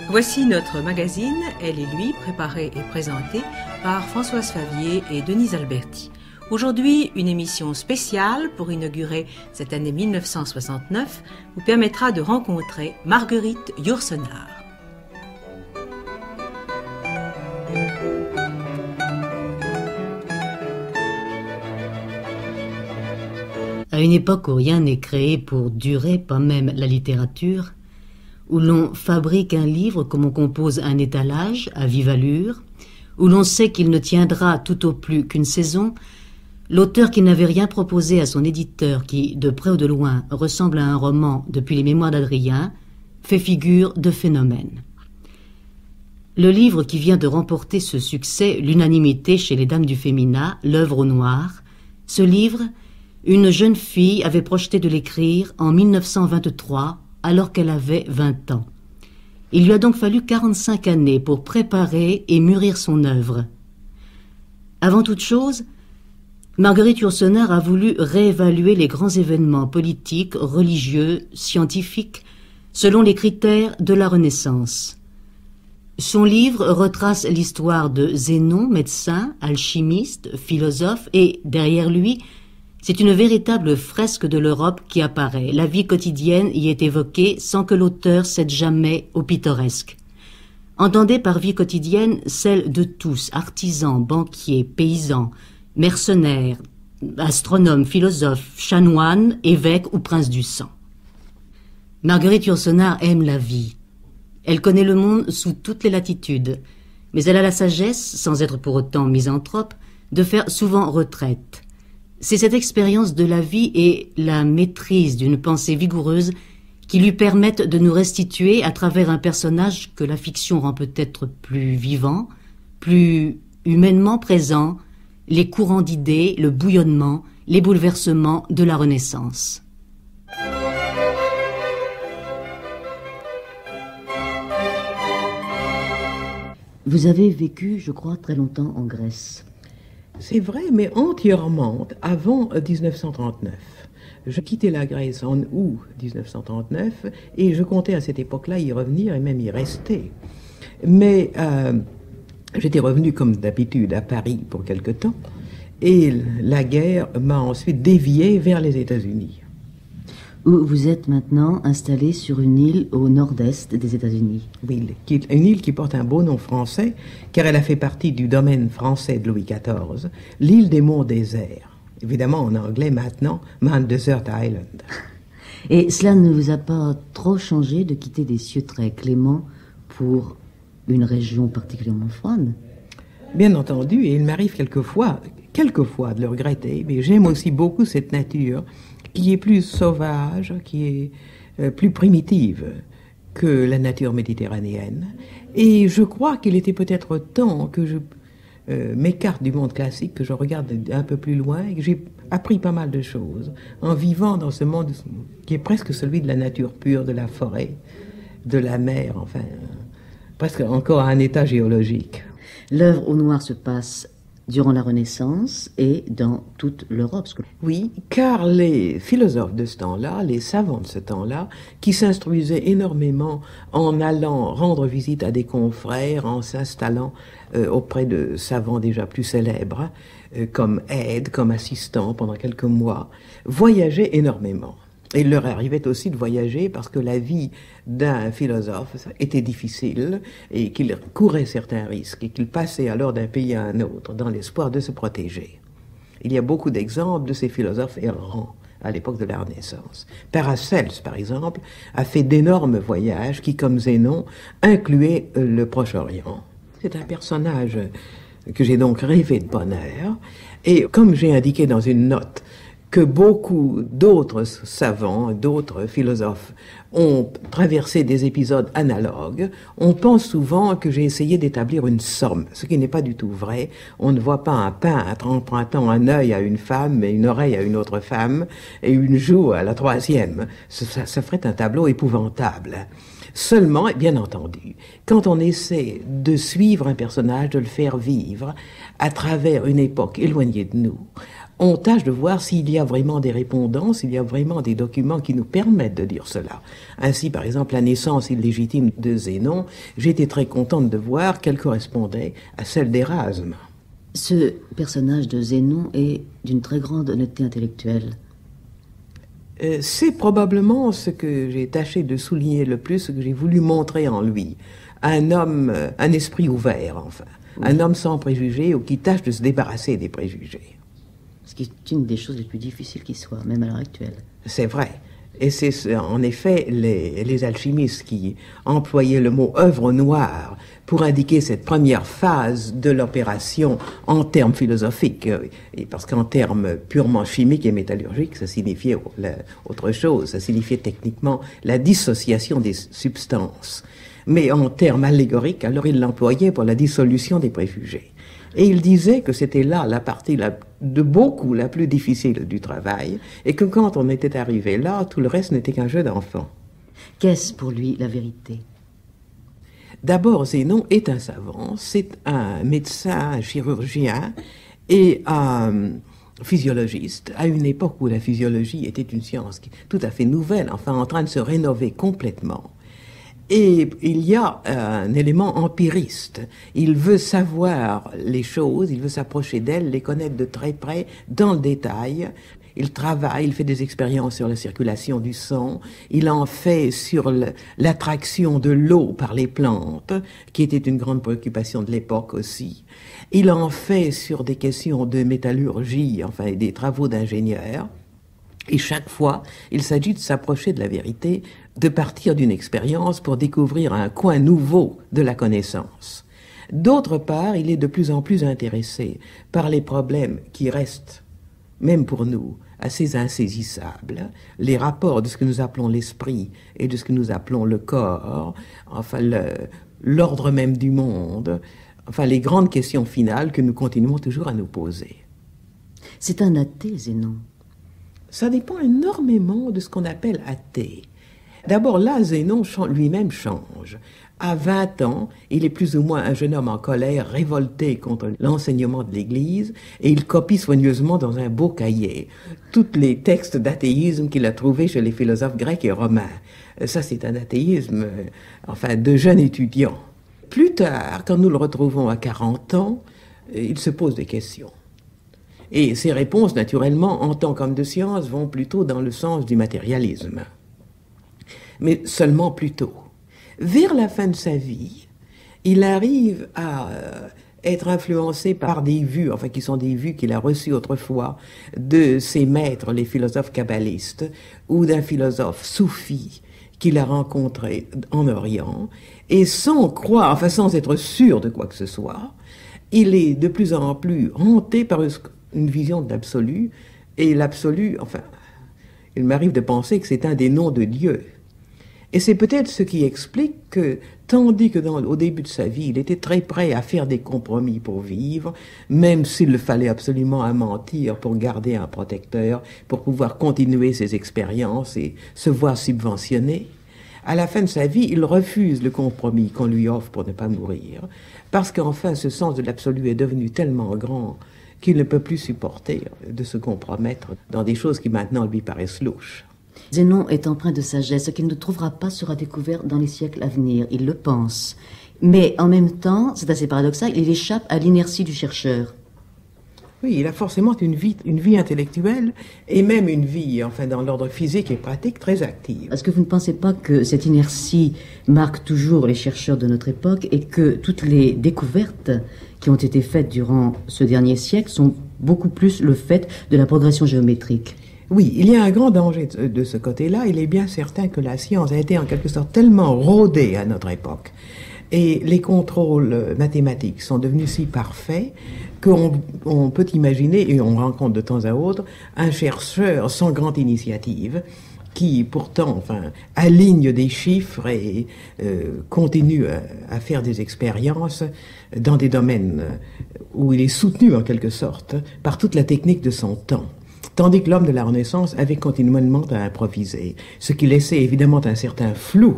Voici notre magazine, Elle et lui, préparé et présenté par Françoise Favier et Denise Alberti. Aujourd'hui, une émission spéciale pour inaugurer cette année 1969 vous permettra de rencontrer Marguerite Yourcenar. À une époque où rien n'est créé pour durer, pas même la littérature, où l'on fabrique un livre comme on compose un étalage à vive allure, où l'on sait qu'il ne tiendra tout au plus qu'une saison, l'auteur qui n'avait rien proposé à son éditeur, qui, de près ou de loin, ressemble à un roman depuis les Mémoires d'Adrien, fait figure de phénomène. Le livre qui vient de remporter ce succès, l'unanimité chez les dames du féminin, L'œuvre au noir, ce livre, une jeune fille avait projeté de l'écrire en 1923, alors qu'elle avait 20 ans. Il lui a donc fallu 45 années pour préparer et mûrir son œuvre. Avant toute chose, Marguerite Yourcenar a voulu réévaluer les grands événements politiques, religieux, scientifiques, selon les critères de la Renaissance. Son livre retrace l'histoire de Zénon, médecin, alchimiste, philosophe, et derrière lui, c'est une véritable fresque de l'Europe qui apparaît. La vie quotidienne y est évoquée sans que l'auteur cède jamais au pittoresque. Entendez par vie quotidienne celle de tous, artisans, banquiers, paysans, mercenaires, astronomes, philosophes, chanoines, évêques ou princes du sang. Marguerite Yourcenar aime la vie. Elle connaît le monde sous toutes les latitudes, mais elle a la sagesse, sans être pour autant misanthrope, de faire souvent retraite. C'est cette expérience de la vie et la maîtrise d'une pensée vigoureuse qui lui permettent de nous restituer à travers un personnage que la fiction rend peut-être plus vivant, plus humainement présent, les courants d'idées, le bouillonnement, les bouleversements de la Renaissance. Vous avez vécu, je crois, très longtemps en Grèce. C'est vrai, mais entièrement avant 1939. Je quittais la Grèce en août 1939 et je comptais à cette époque-là y revenir et même y rester. Mais j'étais revenu comme d'habitude à Paris pour quelque temps et la guerre m'a ensuite dévié vers les États-Unis. Où vous êtes maintenant installé sur une île au nord-est des États-Unis. Oui, une île qui porte un beau nom français, car elle a fait partie du domaine français de Louis XIV, l'île des monts déserts. Évidemment, en anglais maintenant, Mount Desert Island. Et cela ne vous a pas trop changé de quitter des cieux très cléments pour une région particulièrement froide? Bien entendu, et il m'arrive quelquefois de le regretter, mais j'aime aussi beaucoup cette nature qui est plus sauvage, qui est plus primitive que la nature méditerranéenne. Et je crois qu'il était peut-être temps que je m'écarte du monde classique, que je regarde un peu plus loin, et que j'ai appris pas mal de choses en vivant dans ce monde qui est presque celui de la nature pure, de la forêt, de la mer, enfin, presque encore à un état géologique. L'œuvre au noir se passe durant la Renaissance et dans toute l'Europe. Oui, car les philosophes de ce temps-là, les savants de ce temps-là, qui s'instruisaient énormément en allant rendre visite à des confrères, en s'installant auprès de savants déjà plus célèbres, comme aide, comme assistant pendant quelques mois, voyageaient énormément. Et il leur arrivait aussi de voyager parce que la vie d'un philosophe était difficile et qu'il courait certains risques et qu'il passait alors d'un pays à un autre dans l'espoir de se protéger. Il y a beaucoup d'exemples de ces philosophes errants à l'époque de la Renaissance. Paracelse, par exemple, a fait d'énormes voyages qui, comme Zénon, incluaient le Proche-Orient. C'est un personnage que j'ai donc rêvé de bonheur et comme j'ai indiqué dans une note, que beaucoup d'autres savants, d'autres philosophes ont traversé des épisodes analogues, on pense souvent que j'ai essayé d'établir une somme, ce qui n'est pas du tout vrai. On ne voit pas un peintre empruntant un œil à une femme et une oreille à une autre femme et une joue à la troisième. Ça ferait un tableau épouvantable. Seulement, bien entendu, quand on essaie de suivre un personnage, de le faire vivre à travers une époque éloignée de nous, on tâche de voir s'il y a vraiment des répondances, s'il y a vraiment des documents qui nous permettent de dire cela. Ainsi, par exemple, la naissance illégitime de Zénon, j'ai été très contente de voir qu'elle correspondait à celle d'Érasme. Ce personnage de Zénon est d'une très grande honnêteté intellectuelle. C'est probablement ce que j'ai tâché de souligner le plus, ce que j'ai voulu montrer en lui. Un homme, un esprit ouvert, enfin. Oui. Un homme sans préjugés ou qui tâche de se débarrasser des préjugés. Ce qui est une des choses les plus difficiles qui soient, même à l'heure actuelle. C'est vrai. Et c'est en effet les alchimistes qui employaient le mot œuvre noire pour indiquer cette première phase de l'opération en termes philosophiques. Parce qu'en termes purement chimiques et métallurgiques, ça signifiait autre chose. Ça signifiait techniquement la dissociation des substances. Mais en termes allégoriques, alors il l'employait pour la dissolution des préjugés. Et il disait que c'était là la partie de beaucoup la plus difficile du travail, et que quand on était arrivé là, tout le reste n'était qu'un jeu d'enfant. Qu'est-ce pour lui la vérité? D'abord, Zénon est un savant, c'est un médecin, un chirurgien et un physiologiste, à une époque où la physiologie était une science tout à fait nouvelle, enfin en train de se rénover complètement. Et il y a un élément empiriste. Il veut savoir les choses, il veut s'approcher d'elles, les connaître de très près, dans le détail. Il travaille, il fait des expériences sur la circulation du sang, il en fait sur l'attraction de l'eau par les plantes, qui était une grande préoccupation de l'époque aussi. Il en fait sur des questions de métallurgie, enfin des travaux d'ingénieurs. Et chaque fois, il s'agit de s'approcher de la vérité, de partir d'une expérience pour découvrir un coin nouveau de la connaissance. D'autre part, il est de plus en plus intéressé par les problèmes qui restent, même pour nous, assez insaisissables, les rapports de ce que nous appelons l'esprit et de ce que nous appelons le corps, enfin l'ordre même du monde, enfin les grandes questions finales que nous continuons toujours à nous poser. C'est un athée, Zénon. Ça dépend énormément de ce qu'on appelle athée. D'abord, là, Zénon lui-même change. À 20 ans, il est plus ou moins un jeune homme en colère, révolté contre l'enseignement de l'Église, et il copie soigneusement dans un beau cahier tous les textes d'athéisme qu'il a trouvés chez les philosophes grecs et romains. Ça, c'est un athéisme, de jeune étudiant. Plus tard, quand nous le retrouvons à 40 ans, il se pose des questions. Et ces réponses, naturellement, en tant qu'homme de science, vont plutôt dans le sens du matérialisme. Mais seulement plutôt. Vers la fin de sa vie, il arrive à être influencé par des vues, qui sont des vues qu'il a reçues autrefois de ses maîtres, les philosophes kabbalistes, ou d'un philosophe soufi qu'il a rencontré en Orient, et sans croire, sans être sûr de quoi que ce soit, il est de plus en plus hanté par une vision de l'absolu, et l'absolu, il m'arrive de penser que c'est un des noms de Dieu. Et c'est peut-être ce qui explique que, tandis que au début de sa vie, il était très prêt à faire des compromis pour vivre, même s'il le fallait absolument à mentir pour garder un protecteur, pour pouvoir continuer ses expériences et se voir subventionné, à la fin de sa vie, il refuse le compromis qu'on lui offre pour ne pas mourir, parce qu'enfin, ce sens de l'absolu est devenu tellement grand qu'il ne peut plus supporter de se compromettre dans des choses qui maintenant lui paraissent louches. Zénon est empreint de sagesse. Ce qu'il ne trouvera pas sera découvert dans les siècles à venir. Il le pense. Mais en même temps, c'est assez paradoxal, il échappe à l'inertie du chercheur. Oui, il a forcément une vie intellectuelle et même une vie, dans l'ordre physique et pratique, très active. Est-ce que vous ne pensez pas que cette inertie marque toujours les chercheurs de notre époque et que toutes les découvertes qui ont été faites durant ce dernier siècle sont beaucoup plus le fait de la progression géométrique? Oui, il y a un grand danger de ce côté-là. Il est bien certain que la science a été en quelque sorte tellement rodée à notre époque et les contrôles mathématiques sont devenus si parfaits qu'on peut imaginer, et on rencontre de temps à autre, un chercheur sans grande initiative qui pourtant aligne des chiffres et continue à faire des expériences dans des domaines où il est soutenu en quelque sorte par toute la technique de son temps. Tandis que l'homme de la Renaissance avait continuellement à improviser, ce qui laissait évidemment un certain flou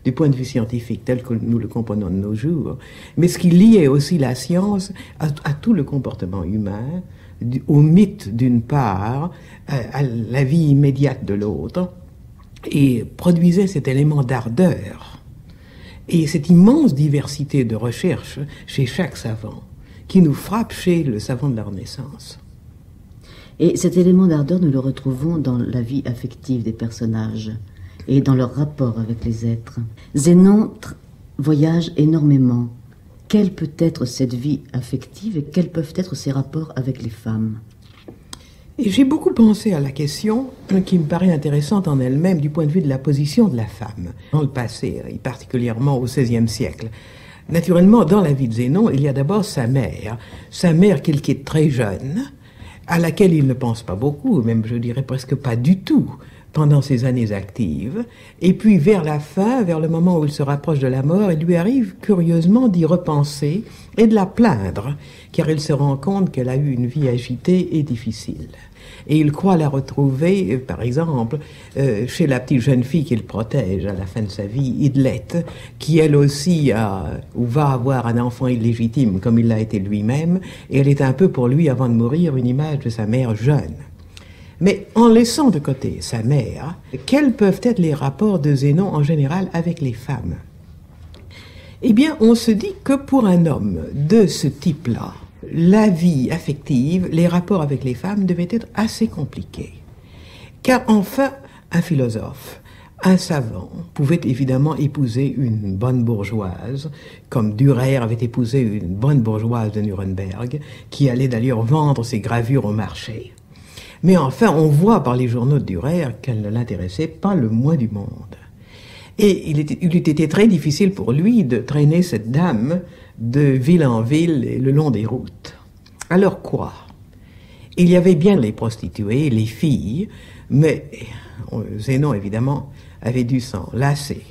du point de vue scientifique tel que nous le comprenons de nos jours, mais ce qui liait aussi la science à tout le comportement humain, au mythe d'une part, à la vie immédiate de l'autre, et produisait cet élément d'ardeur et cette immense diversité de recherche chez chaque savant qui nous frappe chez le savant de la Renaissance. Et cet élément d'ardeur, nous le retrouvons dans la vie affective des personnages et dans leur rapport avec les êtres. Zénon voyage énormément. Quelle peut être cette vie affective et quels peuvent être ses rapports avec les femmes? Et j'ai beaucoup pensé à la question qui me paraît intéressante en elle-même du point de vue de la position de la femme dans le passé, et particulièrement au XVIe siècle. Naturellement, dans la vie de Zénon, il y a d'abord sa mère qu'il quitte très jeune, à laquelle il ne pense pas beaucoup, même je dirais presque pas du tout, pendant ses années actives, et puis vers la fin, vers le moment où il se rapproche de la mort, il lui arrive curieusement d'y repenser et de la plaindre, car il se rend compte qu'elle a eu une vie agitée et difficile. Et il croit la retrouver, par exemple, chez la petite jeune fille qu'il protège à la fin de sa vie, Idlette, qui elle aussi va avoir un enfant illégitime comme il l'a été lui-même, et elle est un peu pour lui, avant de mourir, une image de sa mère jeune. Mais en laissant de côté sa mère, quels peuvent être les rapports de Zénon en général avec les femmes? Eh bien, on se dit que pour un homme de ce type-là, la vie affective, les rapports avec les femmes devaient être assez compliqués. Car enfin, un philosophe, un savant, pouvait évidemment épouser une bonne bourgeoise, comme Dürer avait épousé une bonne bourgeoise de Nuremberg, qui allait d'ailleurs vendre ses gravures au marché. Mais enfin, on voit par les journaux de Dürer qu'elle ne l'intéressait pas le moins du monde. Et il eût été très difficile pour lui de traîner cette dame de ville en ville et le long des routes. Alors quoi? Il y avait bien les prostituées, les filles, mais Zénon, évidemment, avait dû s'en lasser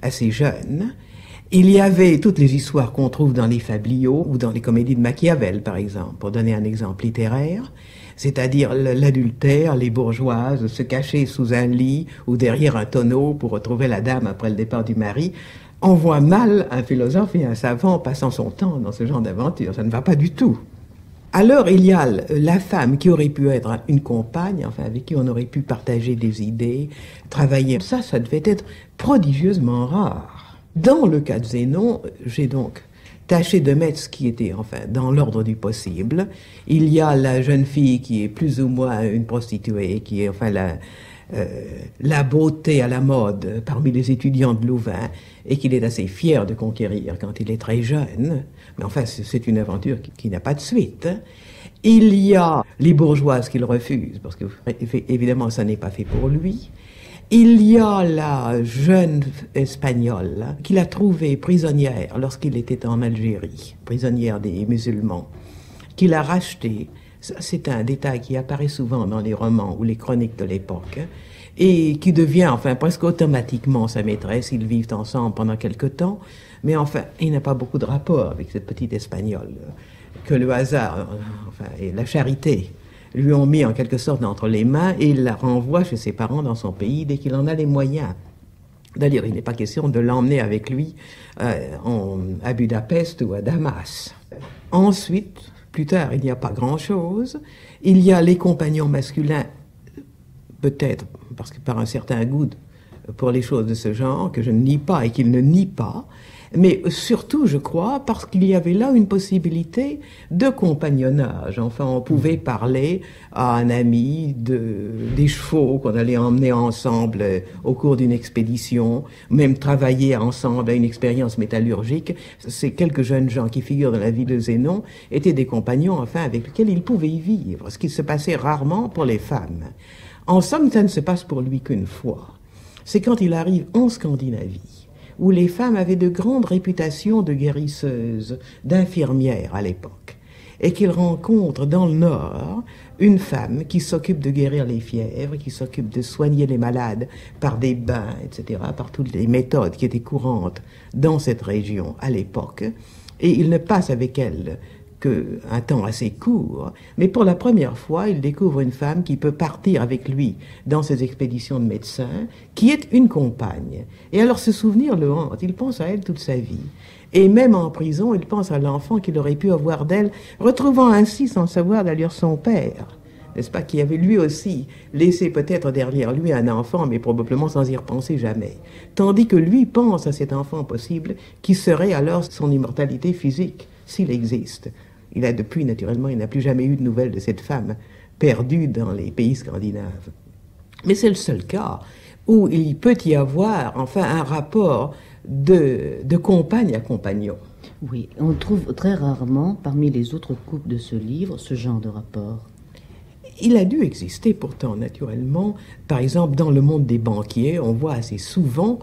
assez jeune. Il y avait toutes les histoires qu'on trouve dans les fabliaux ou dans les comédies de Machiavel, par exemple, pour donner un exemple littéraire, c'est-à-dire l'adultère, les bourgeoises se cacher sous un lit ou derrière un tonneau pour retrouver la dame après le départ du mari. On voit mal un philosophe et un savant passant son temps dans ce genre d'aventure, ça ne va pas du tout. Alors il y a la femme qui aurait pu être une compagne, enfin avec qui on aurait pu partager des idées, travailler. Ça devait être prodigieusement rare. Dans le cas de Zénon, j'ai donc tâché de mettre ce qui était, enfin, dans l'ordre du possible. Il y a la jeune fille qui est plus ou moins une prostituée, qui est, enfin, la beauté à la mode parmi les étudiants de Louvain, et qu'il est assez fier de conquérir quand il est très jeune. Mais enfin, c'est une aventure qui n'a pas de suite. Il y a les bourgeoises qu'il refuse, parce que, évidemment, ça n'est pas fait pour lui. Il y a la jeune Espagnole qu'il a trouvée prisonnière lorsqu'il était en Algérie, prisonnière des musulmans, qu'il a rachetée. C'est un détail qui apparaît souvent dans les romans ou les chroniques de l'époque, et qui devient, enfin, presque automatiquement sa maîtresse. Ils vivent ensemble pendant quelque temps, mais enfin, il n'a pas beaucoup de rapport avec cette petite Espagnole que le hasard, enfin, et la charité lui ont mis en quelque sorte entre les mains, et il la renvoie chez ses parents dans son pays dès qu'il en a les moyens. D'ailleurs, il n'est pas question de l'emmener avec lui à Budapest ou à Damas. Ensuite, plus tard, il n'y a pas grand-chose. Il y a les compagnons masculins, peut-être parce que par un certain goût pour les choses de ce genre, que je ne nie pas et qu'il ne nie pas, mais surtout, je crois, parce qu'il y avait là une possibilité de compagnonnage. Enfin, on pouvait parler à un ami des chevaux qu'on allait emmener ensemble au cours d'une expédition, même travailler ensemble à une expérience métallurgique. Ces quelques jeunes gens qui figurent dans la vie de Zénon étaient des compagnons, enfin, avec lesquels il pouvait y vivre, ce qui se passait rarement pour les femmes. En somme, ça ne se passe pour lui qu'une fois. C'est quand il arrive en Scandinavie, où les femmes avaient de grandes réputations de guérisseuses, d'infirmières à l'époque, et qu'il rencontre dans le Nord une femme qui s'occupe de guérir les fièvres, qui s'occupe de soigner les malades par des bains, etc., par toutes les méthodes qui étaient courantes dans cette région à l'époque, et il ne passe avec elle qu'un temps assez court, mais pour la première fois, il découvre une femme qui peut partir avec lui dans ses expéditions de médecin, qui est une compagne. Et alors ce souvenir le hante, il pense à elle toute sa vie. Et même en prison, il pense à l'enfant qu'il aurait pu avoir d'elle, retrouvant ainsi sans le savoir d'ailleurs son père, n'est-ce pas, qui avait lui aussi laissé peut-être derrière lui un enfant, mais probablement sans y repenser jamais. Tandis que lui pense à cet enfant possible, qui serait alors son immortalité physique, s'il existe. Il a depuis, naturellement, il n'a plus jamais eu de nouvelles de cette femme perdue dans les pays scandinaves. Mais c'est le seul cas où il peut y avoir, enfin, un rapport de compagne à compagnon. Oui, on trouve très rarement, parmi les autres couples de ce livre, ce genre de rapport. Il a dû exister pourtant, naturellement. Par exemple, dans le monde des banquiers, on voit assez souvent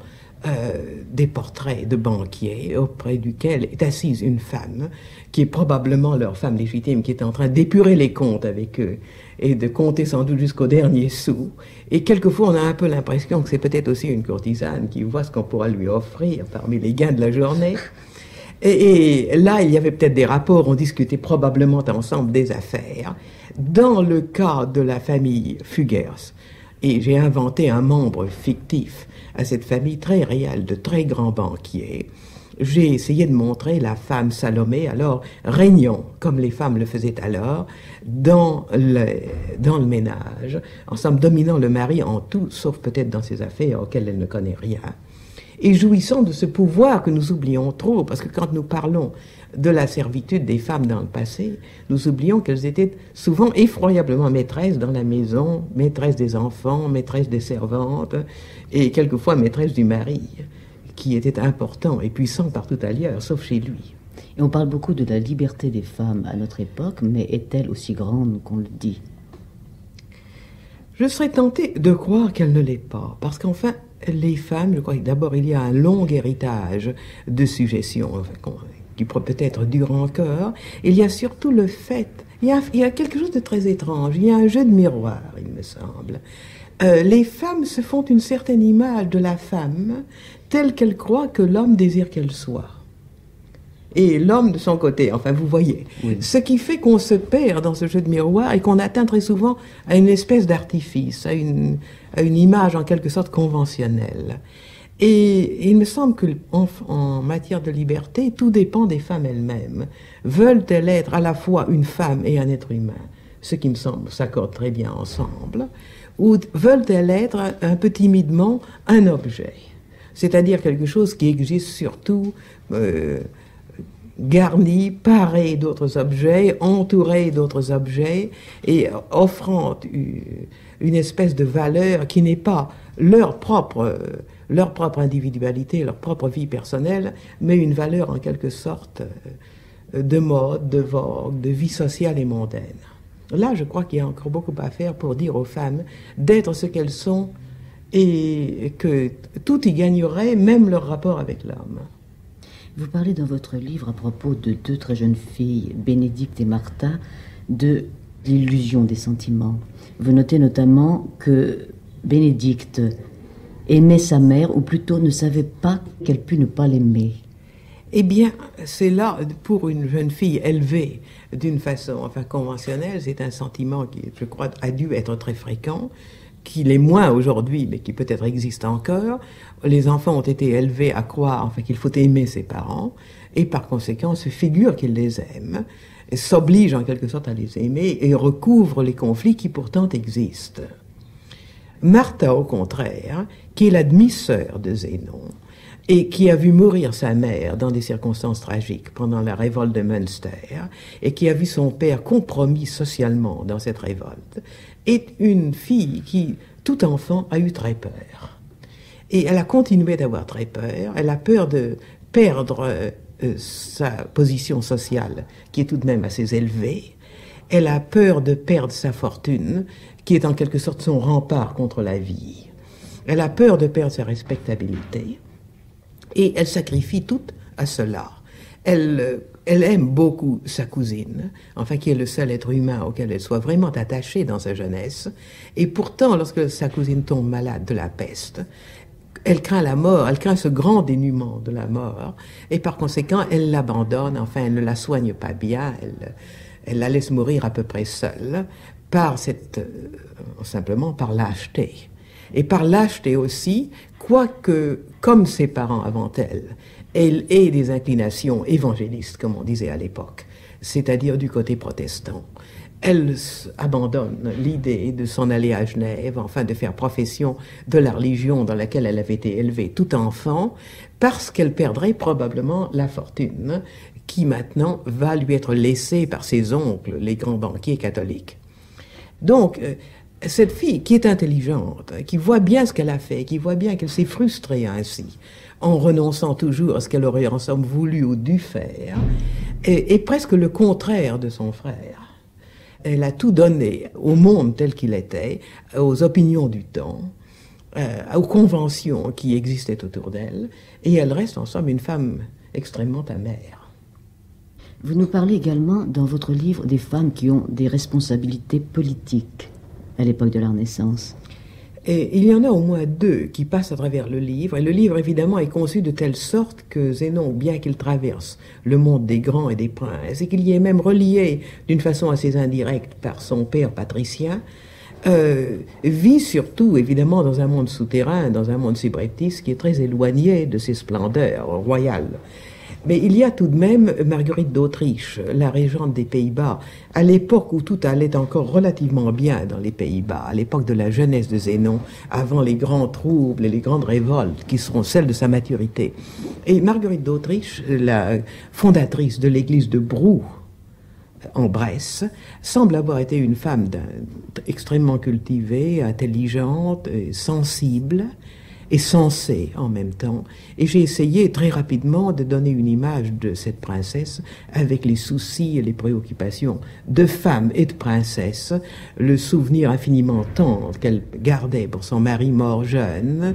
des portraits de banquiers auprès duquel est assise une femme qui est probablement leur femme légitime, qui est en train d'épurer les comptes avec eux et de compter sans doute jusqu'au dernier sou. Et quelquefois, on a un peu l'impression que c'est peut-être aussi une courtisane qui voit ce qu'on pourra lui offrir parmi les gains de la journée. Et là, il y avait peut-être des rapports, on discutait probablement ensemble des affaires. Dans le cas de la famille Fugers, et j'ai inventé un membre fictif à cette famille très réelle de très grands banquiers, j'ai essayé de montrer la femme Salomé, alors régnant, comme les femmes le faisaient alors, dans le ménage, en somme dominant le mari en tout, sauf peut-être dans ses affaires auxquelles elle ne connaît rien, et jouissant de ce pouvoir que nous oublions trop, parce que quand nous parlons de la servitude des femmes dans le passé, nous oublions qu'elles étaient souvent effroyablement maîtresses dans la maison, maîtresses des enfants, maîtresses des servantes, et quelquefois maîtresses du mari, qui était important et puissant partout ailleurs, sauf chez lui. Et on parle beaucoup de la liberté des femmes à notre époque, mais est-elle aussi grande qu'on le dit? Je serais tentée de croire qu'elle ne l'est pas, parce qu'enfin, les femmes, je crois que d'abord il y a un long héritage de suggestion, enfin, qui peut-être dure encore. Il y a surtout le fait, il y a quelque chose de très étrange, il y a un jeu de miroir, il me semble. Les femmes se font une certaine image de la femme telle qu'elle croit que l'homme désire qu'elle soit. Et l'homme de son côté, enfin vous voyez. Oui. Ce qui fait qu'on se perd dans ce jeu de miroir et qu'on atteint très souvent à une espèce d'artifice, à une image en quelque sorte conventionnelle. Et il me semble qu'en matière de liberté, tout dépend des femmes elles-mêmes. Veulent-elles être à la fois une femme et un être humain, ce qui me semble s'accorde très bien ensemble, ou veulent-elles être un peu timidement un objet, c'est-à-dire quelque chose qui existe surtout garni, paré d'autres objets, entouré d'autres objets, et offrant une espèce de valeur qui n'est pas leur propre individualité, leur propre vie personnelle, mais une valeur en quelque sorte de mode, de vogue, de vie sociale et mondaine. Là, je crois qu'il y a encore beaucoup à faire pour dire aux femmes d'être ce qu'elles sont et que tout y gagnerait, même leur rapport avec l'homme. Vous parlez dans votre livre à propos de deux très jeunes filles, Bénédicte et Martha, de l'illusion des sentiments. Vous notez notamment que Bénédicte aimait sa mère, ou plutôt ne savait pas qu'elle pût ne pas l'aimer. Eh bien, c'est là, pour une jeune fille élevée d'une façon conventionnelle, c'est un sentiment qui, je crois, a dû être très fréquent, qu'il est moins aujourd'hui, mais qui peut-être existe encore. Les enfants ont été élevés à croire qu'il faut aimer ses parents, et par conséquent se figurent qu'ils les aiment, et s'obligent en quelque sorte à les aimer, et recouvrent les conflits qui pourtant existent. Martha, au contraire, qui est la demi-sœur de Zénon, et qui a vu mourir sa mère dans des circonstances tragiques pendant la révolte de Münster, et qui a vu son père compromis socialement dans cette révolte, est une fille qui, tout enfant, a eu très peur. Et elle a continué d'avoir très peur, elle a peur de perdre sa position sociale, qui est tout de même assez élevée, elle a peur de perdre sa fortune, qui est en quelque sorte son rempart contre la vie. Elle a peur de perdre sa respectabilité, et elle sacrifie tout à cela. Elle aime beaucoup sa cousine, qui est le seul être humain auquel elle soit vraiment attachée dans sa jeunesse, et pourtant, lorsque sa cousine tombe malade de la peste, elle craint la mort, elle craint ce grand dénuement de la mort, et par conséquent, elle l'abandonne, enfin, elle ne la soigne pas bien, elle la laisse mourir à peu près seule, simplement par lâcheté. Et par lâcheté aussi, quoique, comme ses parents avant elle ait des inclinations évangélistes, comme on disait à l'époque, c'est-à-dire du côté protestant. Elle abandonne l'idée de s'en aller à Genève, enfin de faire profession de la religion dans laquelle elle avait été élevée tout enfant, parce qu'elle perdrait probablement la fortune qui maintenant va lui être laissée par ses oncles, les grands banquiers catholiques. Donc, cette fille qui est intelligente, qui voit bien ce qu'elle a fait, qui voit bien qu'elle s'est frustrée ainsi, en renonçant toujours à ce qu'elle aurait en somme voulu ou dû faire, est presque le contraire de son frère. Elle a tout donné au monde tel qu'il était, aux opinions du temps, aux conventions qui existaient autour d'elle, et elle reste en somme une femme extrêmement amère. Vous nous parlez également dans votre livre des femmes qui ont des responsabilités politiques à l'époque de la Renaissance. Et il y en a au moins 2 qui passent à travers le livre, et le livre évidemment est conçu de telle sorte que Zénon, bien qu'il traverse le monde des grands et des princes, et qu'il y est même relié d'une façon assez indirecte par son père patricien, vit surtout évidemment dans un monde souterrain, dans un monde subreptice qui est très éloigné de ses splendeurs royales. Mais il y a tout de même Marguerite d'Autriche, la régente des Pays-Bas, à l'époque où tout allait encore relativement bien dans les Pays-Bas, à l'époque de la jeunesse de Zénon, avant les grands troubles et les grandes révoltes qui seront celles de sa maturité. Et Marguerite d'Autriche, la fondatrice de l'église de Brou, en Bresse, semble avoir été une femme extrêmement cultivée, intelligente, sensible, et sensée en même temps. Et j'ai essayé très rapidement de donner une image de cette princesse avec les soucis et les préoccupations de femme et de princesse, le souvenir infiniment tendre qu'elle gardait pour son mari mort jeune,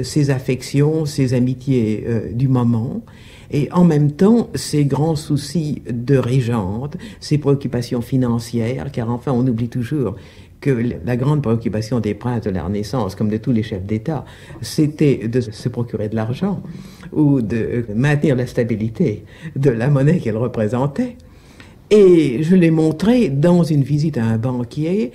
ses affections, ses amitiés du moment, et en même temps ses grands soucis de régente, ses préoccupations financières, car enfin on oublie toujours que la grande préoccupation des princes de la Renaissance, comme de tous les chefs d'État, c'était de se procurer de l'argent ou de maintenir la stabilité de la monnaie qu'elle représentait. Et je l'ai montré dans une visite à un banquier,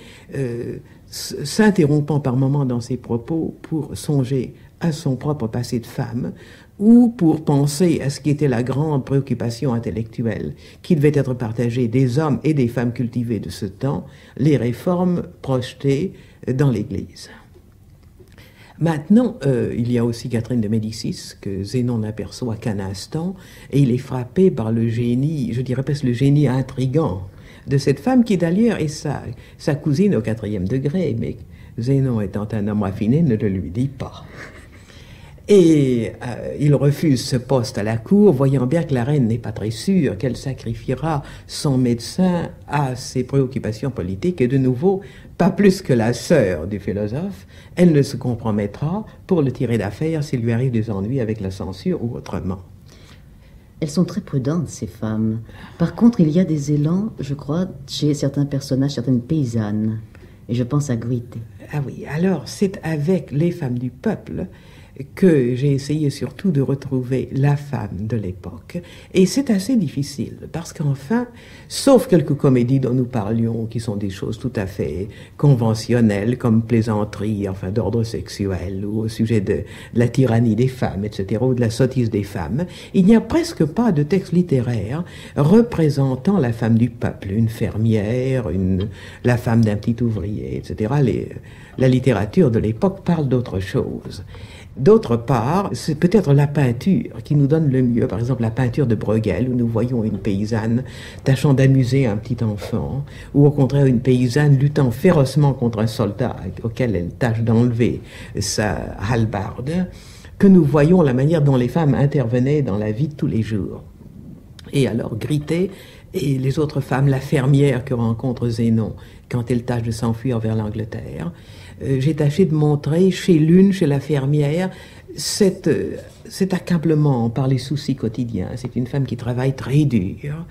s'interrompant par moments dans ses propos pour songer à son propre passé de femme, ou pour penser à ce qui était la grande préoccupation intellectuelle qui devait être partagée des hommes et des femmes cultivées de ce temps, les réformes projetées dans l'Église. Maintenant, il y a aussi Catherine de Médicis, que Zénon n'aperçoit qu'un instant, et il est frappé par le génie, je dirais presque le génie intrigant de cette femme qui d'ailleurs est sa cousine au 4e degré, mais Zénon étant un homme raffiné ne le lui dit pas. Et il refuse ce poste à la cour, voyant bien que la reine n'est pas très sûre qu'elle sacrifiera son médecin à ses préoccupations politiques. Et de nouveau, pas plus que la sœur du philosophe, elle ne se compromettra pour le tirer d'affaire s'il lui arrive des ennuis avec la censure ou autrement. Elles sont très prudentes, ces femmes. Par contre, il y a des élans, je crois, chez certains personnages, certaines paysannes. Et je pense à Gruité. Ah oui, alors c'est avec les femmes du peuple que j'ai essayé surtout de retrouver la femme de l'époque. Et c'est assez difficile, parce qu'enfin, sauf quelques comédies dont nous parlions, qui sont des choses tout à fait conventionnelles, comme plaisanterie, enfin d'ordre sexuel, ou au sujet de la tyrannie des femmes, etc., ou de la sottise des femmes, il n'y a presque pas de texte littéraire représentant la femme du peuple, une fermière, la femme d'un petit ouvrier, etc. La littérature de l'époque parle d'autre chose. D'autre part, c'est peut-être la peinture qui nous donne le mieux. Par exemple, la peinture de Bruegel, où nous voyons une paysanne tâchant d'amuser un petit enfant, ou au contraire une paysanne luttant férocement contre un soldat auquel elle tâche d'enlever sa hallebarde, que nous voyons la manière dont les femmes intervenaient dans la vie de tous les jours. Et alors, Gruité et les autres femmes, la fermière que rencontre Zénon quand elle tâche de s'enfuir vers l'Angleterre, j'ai tâché de montrer chez la fermière, cet accablement par les soucis quotidiens. C'est une femme qui travaille très dur,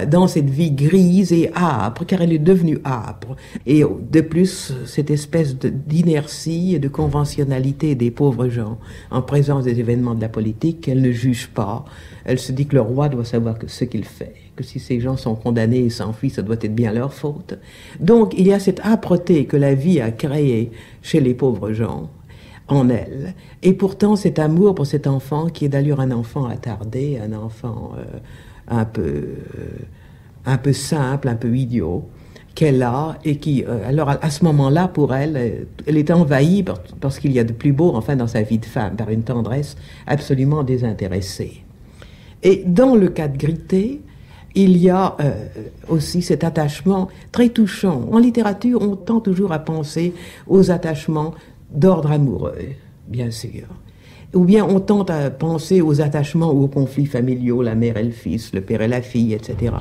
dans cette vie grise et âpre, car elle est devenue âpre. Et de plus, cette espèce d'inertie et de conventionnalité des pauvres gens en présence des événements de la politique qu'elle ne juge pas. Elle se dit que le roi doit savoir ce qu'il fait, que si ces gens sont condamnés et s'enfuient, ça doit être bien leur faute. Donc il y a cette âpreté que la vie a créée chez les pauvres gens en elle. Et pourtant cet amour pour cet enfant, qui est d'ailleurs un enfant attardé, un enfant un peu simple, un peu idiot, qu'elle a, et qui, alors à ce moment-là, pour elle, elle est envahie par ce qu'il y a de plus beau, enfin, dans sa vie de femme, par une tendresse absolument désintéressée. Et dans le cas de Gritté, il y a aussi cet attachement très touchant. En littérature, on tend toujours à penser aux attachements d'ordre amoureux, bien sûr. Ou bien on tente à penser aux attachements ou aux conflits familiaux, la mère et le fils, le père et la fille, etc.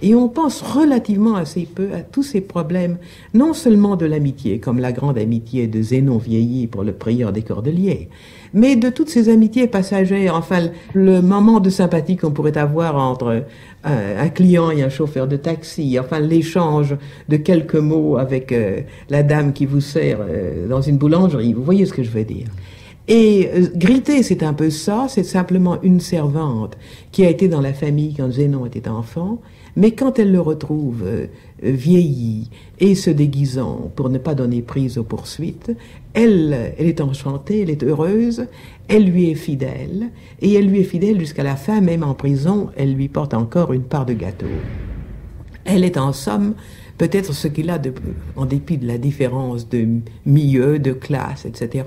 Et on pense relativement assez peu à tous ces problèmes, non seulement de l'amitié, comme la grande amitié de Zénon vieilli pour le prieur des Cordeliers, mais de toutes ces amitiés passagères, enfin le moment de sympathie qu'on pourrait avoir entre un client et un chauffeur de taxi, enfin l'échange de quelques mots avec la dame qui vous sert dans une boulangerie, vous voyez ce que je veux dire. Et Gritté, c'est un peu ça, c'est simplement une servante qui a été dans la famille quand Zénon était enfant, mais quand elle le retrouve vieilli et se déguisant pour ne pas donner prise aux poursuites, elle est enchantée, elle est heureuse, elle lui est fidèle, et elle lui est fidèle jusqu'à la fin, même en prison, elle lui porte encore une part de gâteau. Elle est en somme peut-être ce qu'il a, en dépit de la différence de milieu, de classe, etc.,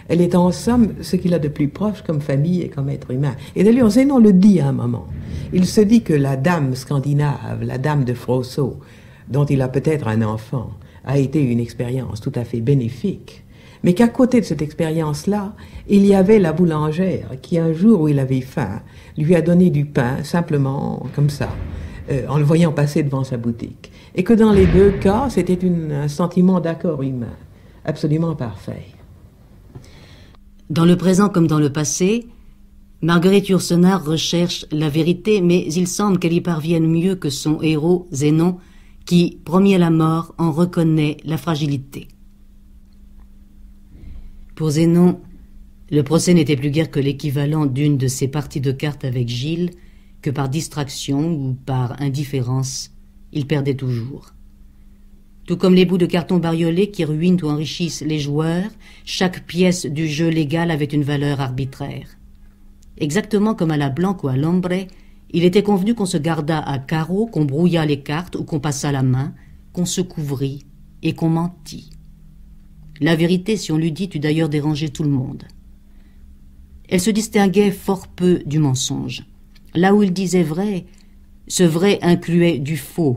elle est en somme ce qu'il a de plus proche comme famille et comme être humain. Et d'ailleurs, Zénon le dit à un moment. Il se dit que la dame scandinave, la dame de Frosso, dont il a peut-être un enfant, a été une expérience tout à fait bénéfique. Mais qu'à côté de cette expérience-là, il y avait la boulangère qui, un jour où il avait faim, lui a donné du pain, simplement comme ça, en le voyant passer devant sa boutique. Et que dans les deux cas, c'était un sentiment d'accord humain, absolument parfait. Dans le présent comme dans le passé, Marguerite Yourcenar recherche la vérité, mais il semble qu'elle y parvienne mieux que son héros, Zénon, qui, promis à la mort, en reconnaît la fragilité. Pour Zénon, le procès n'était plus guère que l'équivalent d'une de ses parties de cartes avec Gilles, que par distraction ou par indifférence, il perdait toujours. Tout comme les bouts de carton bariolés qui ruinent ou enrichissent les joueurs, chaque pièce du jeu légal avait une valeur arbitraire. Exactement comme à la blanque ou à l'ombre, il était convenu qu'on se gardât à carreau, qu'on brouillât les cartes ou qu'on passât la main, qu'on se couvrit et qu'on mentît. La vérité, si on l'eût dit, eût d'ailleurs dérangé tout le monde. Elle se distinguait fort peu du mensonge. Là où il disait vrai, ce vrai incluait du faux.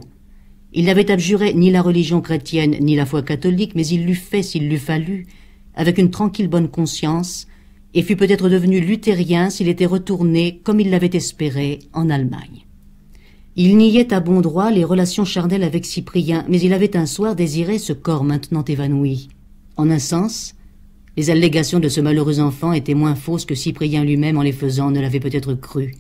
Il n'avait abjuré ni la religion chrétienne ni la foi catholique, mais il l'eût fait s'il l'eût fallu, avec une tranquille bonne conscience, et fût peut-être devenu luthérien s'il était retourné, comme il l'avait espéré, en Allemagne. Il niait à bon droit les relations charnelles avec Cyprien, mais il avait un soir désiré ce corps maintenant évanoui. En un sens, les allégations de ce malheureux enfant étaient moins fausses que Cyprien lui-même, en les faisant, ne l'avait peut-être cru.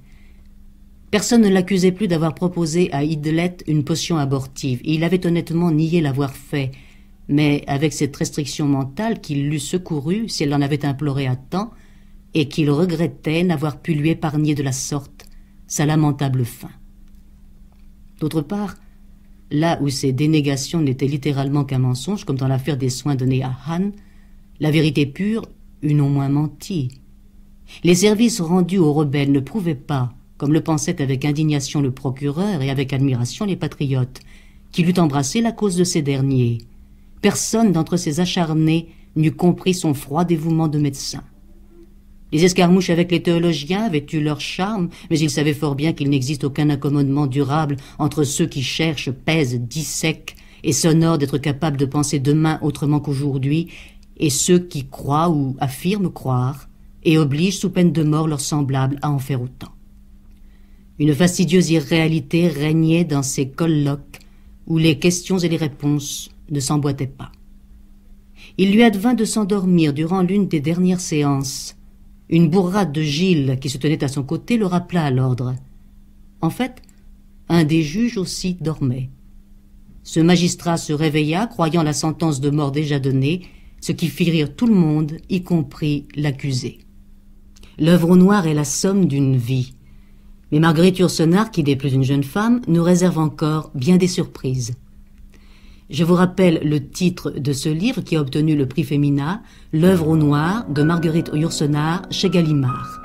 Personne ne l'accusait plus d'avoir proposé à Idlette une potion abortive, et il avait honnêtement nié l'avoir fait, mais avec cette restriction mentale qu'il l'eût secouru si elle l'en avait imploré à temps, et qu'il regrettait n'avoir pu lui épargner de la sorte sa lamentable fin. D'autre part, là où ces dénégations n'étaient littéralement qu'un mensonge, comme dans l'affaire des soins donnés à Han, la vérité pure eût non moins menti. Les services rendus aux rebelles ne prouvaient pas, comme le pensait avec indignation le procureur et avec admiration les patriotes, qu'il eût embrassé la cause de ces derniers. Personne d'entre ces acharnés n'eût compris son froid dévouement de médecin. Les escarmouches avec les théologiens avaient eu leur charme, mais ils savaient fort bien qu'il n'existe aucun accommodement durable entre ceux qui cherchent, pèsent, dissèquent et s'honorent d'être capables de penser demain autrement qu'aujourd'hui, et ceux qui croient ou affirment croire et obligent sous peine de mort leurs semblables à en faire autant. Une fastidieuse irréalité régnait dans ces colloques où les questions et les réponses ne s'emboîtaient pas. Il lui advint de s'endormir durant l'une des dernières séances. Une bourrade de Gilles, qui se tenait à son côté, le rappela à l'ordre. En fait, un des juges aussi dormait. Ce magistrat se réveilla, croyant la sentence de mort déjà donnée, ce qui fit rire tout le monde, y compris l'accusé. L'œuvre au noir est la somme d'une vie. Mais Marguerite Yourcenar, qui n'est plus une jeune femme, nous réserve encore bien des surprises. Je vous rappelle le titre de ce livre qui a obtenu le prix Femina, L'œuvre au noir de Marguerite Yourcenar chez Gallimard.